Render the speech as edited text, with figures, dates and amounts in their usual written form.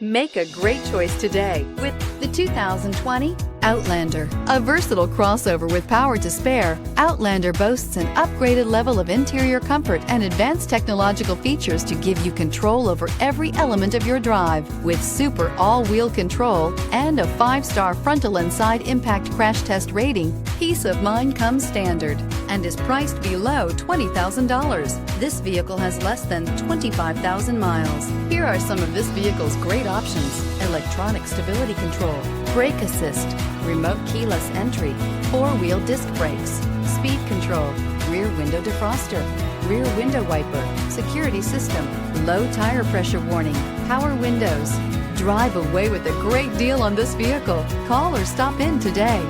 Make a great choice today with the 2020 Outlander. A versatile crossover with power to spare, Outlander boasts an upgraded level of interior comfort and advanced technological features to give you control over every element of your drive. With super all-wheel control and a 5-star frontal and side impact crash test rating, peace of mind comes standard and is priced below $20,000. This vehicle has less than 25,000 miles. Here are some of this vehicle's great options: electronic stability control, brake assist, remote keyless entry, 4-wheel disc brakes, speed control, rear window defroster, rear window wiper, security system, low tire pressure warning, power windows. Drive away with a great deal on this vehicle. Call or stop in today.